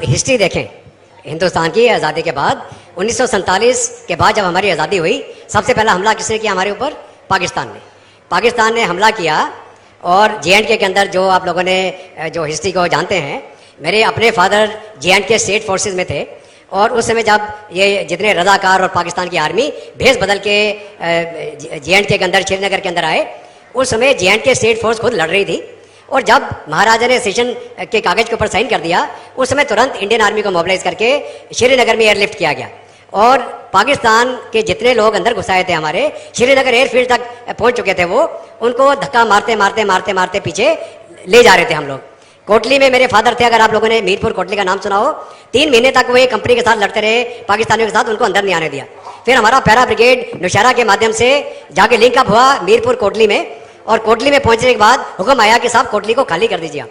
History देखें हिंदुस्तान की आज़ादी के बाद 1947 के बाद जब हमारी आज़ादी हुई, सबसे पहला हमला किसने किया हमारे ऊपर? पाकिस्तान ने हमला किया। और JNK के अंदर जो आप लोगों ने जो हिस्ट्री को जानते हैं, मेरे अपने फादर JNK स्टेट फोर्सेस में थे और उस समय जब ये जितने रज़ाकार और पाकिस्तान की आर्मी भेस बदल के JNK के अंदर, श्रीनगर के अंदर आए, उस समय JNK स्टेट फोर्स खुद लड़ रही थी। और जब महाराजा ने सेशन के कागज़ के ऊपर साइन कर दिया, उस समय तुरंत इंडियन आर्मी को मोबिलाइज करके श्रीनगर में एयरलिफ्ट किया गया और पाकिस्तान के जितने लोग अंदर घुसाए थे हमारे श्रीनगर एयरफील्ड तक पहुंच चुके थे, वो उनको धक्का मारते मारते मारते मारते पीछे ले जा रहे थे हम लोग। कोटली में मेरे फादर थे, अगर आप लोगों ने मीरपुर कोटली का नाम सुना हो, 3 महीने तक वो एक कंपनी के साथ लड़ते रहे पाकिस्तानियों के साथ, उनको अंदर नहीं आने दिया। फिर हमारा पैरा ब्रिगेड नौशहरा के माध्यम से जाके लिंकअप हुआ मीरपुर कोटली में, और कोटली में पहुंचने के बाद हुक्म आया कि साहब कोटली को खाली कर दीजिए।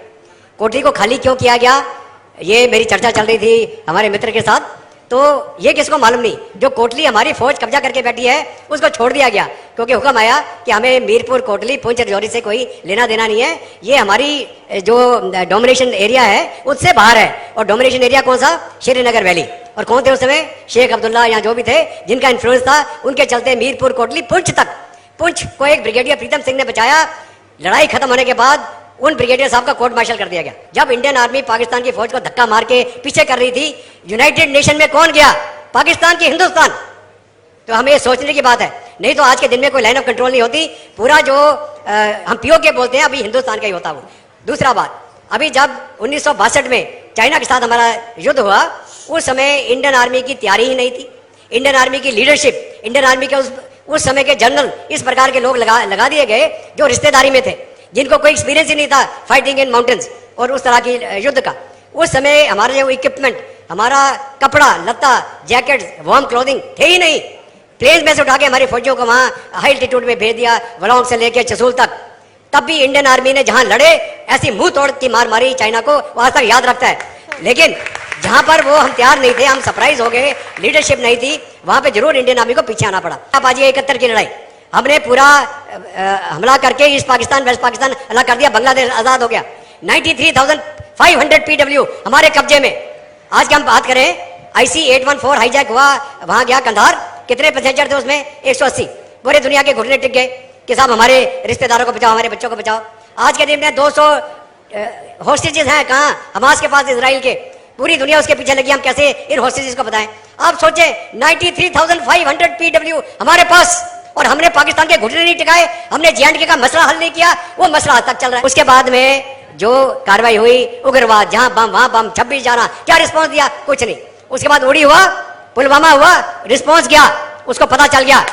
कोटली को खाली क्यों किया गया, ये मेरी चर्चा चल रही थी हमारे मित्र के साथ, तो ये किसको मालूम नहीं। जो कोटली हमारी फौज कब्जा करके बैठी है उसको छोड़ दिया गया, क्योंकि हुक्म आया कि हमें मीरपुर कोटली पुंछ रजौरी से कोई लेना देना नहीं है, ये हमारी जो डोमिनेशन एरिया है उससे बाहर है। और डोमिनेशन एरिया कौन सा? श्रीनगर वैली। और कौन थे उस समय? शेख अब्दुल्ला या जो भी थे जिनका इन्फ्लुएंस था, उनके चलते मीरपुर कोटली पुंछ तक, पुंछ को एक ब्रिगेडियर प्रीतम सिंह ने बचाया। लड़ाई खत्म होने के बाद उन ब्रिगेडियर साहब का कोर्ट मार्शल कर दिया गया। जब इंडियन आर्मी पाकिस्तान की फौज को धक्का मार के पीछे कर रही थी, यूनाइटेड नेशन में कौन गया? पाकिस्तान की हिंदुस्तान। तो हमें ये सोचने की बात है, नहीं तो आज के दिन में कोई लाइन ऑफ कंट्रोल नहीं होती। पूरा जो हम POK बोलते हैं, अभी हिंदुस्तान का ही होता वो। दूसरा बात, अभी जब 1962 में चाइना के साथ हमारा युद्ध हुआ, उस समय इंडियन आर्मी की तैयारी ही नहीं थी। इंडियन आर्मी की लीडरशिप, इंडियन आर्मी के उस समय के जनरल इस प्रकार के लोग लगा दिए गए जो रिश्तेदारी में थे, जिनको कोई एक्सपीरियंस ही नहीं था फाइटिंग इन माउंटेन्स और उस तरह की युद्ध का। उस समय हमारे जो इक्विपमेंट, हमारा कपड़ा लत्ता, जैकेट्स, वार्म क्लोथिंग थे ही नहीं। प्लेन में से उठा के हमारी फौजियों को वहाँ हाई एल्टीट्यूड में भेज दिया, वलोंग से लेके चसूल तक। तब भी इंडियन आर्मी ने जहाँ लड़े ऐसी मुंह तोड़ की मार मारी चाइना को, वो आज तक याद रखता है। लेकिन जहाँ पर वो हम तैयार नहीं थे, हम सरप्राइज हो गए, लीडरशिप नहीं थी, वहाँ पे जरूर इंडियन आर्मी को पीछे आना पड़ा। अब आज 71 की लड़ाई हमने पूरा हमला करके ईस्ट पाकिस्तान वेस्ट पाकिस्तान अलग कर दिया, बांग्लादेश आज़ाद हो गया। 93,500 PW हमारे कब्जे में। आज की हम बात करें, IC-814 हाईजैक हुआ, वहाँ गया कंधार, कितने पैसेंजर थे उसमें? 180। पूरे दुनिया के घुटने टिक गए कि साहब हमारे रिश्तेदारों को बचाओ, हमारे बच्चों को बचाओ। आज के दिन में 200 हॉस्टेजेस हैं कहाँ? हमास के पास, इसराइल के। पूरी दुनिया उसके पीछे लगी, हम कैसे इन हॉस्टेजेस को बताएं? आप सोचे 93,500 PW हमारे पास, और हमने पाकिस्तान के घुटने नहीं टिकाए, हमने JNK का मसला हल नहीं किया, वो मसला आज तक चल रहा है। उसके बाद में जो कार्रवाई हुई, उग्रवाद, जहां बम वहां बम, 26 जाना, क्या रिस्पॉन्स दिया? कुछ नहीं। उसके बाद उड़ी हुआ, पुलवामा हुआ, रिस्पॉन्स किया, उसको पता चल गया।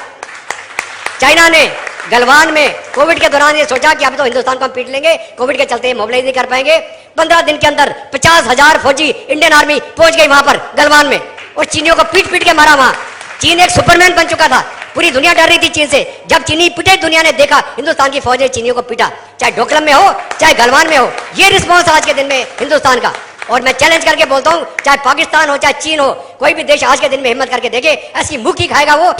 चाइना ने गलवान में कोविड के दौरान ये सोचा कि अब तो हिंदुस्तान को हम पीट लेंगे, कोविड के चलते मोबिलाइज नहीं कर पाएंगे। 15 दिन के अंदर 50,000 फौजी इंडियन आर्मी पहुंच गई वहां पर गलवान में, और चीनियों को पीट पीट के मारा वहां। चीन एक सुपरमैन बन चुका था, पूरी दुनिया डर रही थी चीन से। जब चीनी पिटे, दुनिया ने देखा हिंदुस्तान की फौज ने चीनियों को पीटा, चाहे डोकलम में हो चाहे गलवान में हो। ये रिस्पॉन्स आज के दिन में हिंदुस्तान का। और मैं चैलेंज करके बोलता हूं, चाहे पाकिस्तान हो चाहे चीन हो, कोई भी देश आज के दिन में हिम्मत करके देखे, ऐसी मुक्की खाएगा वो।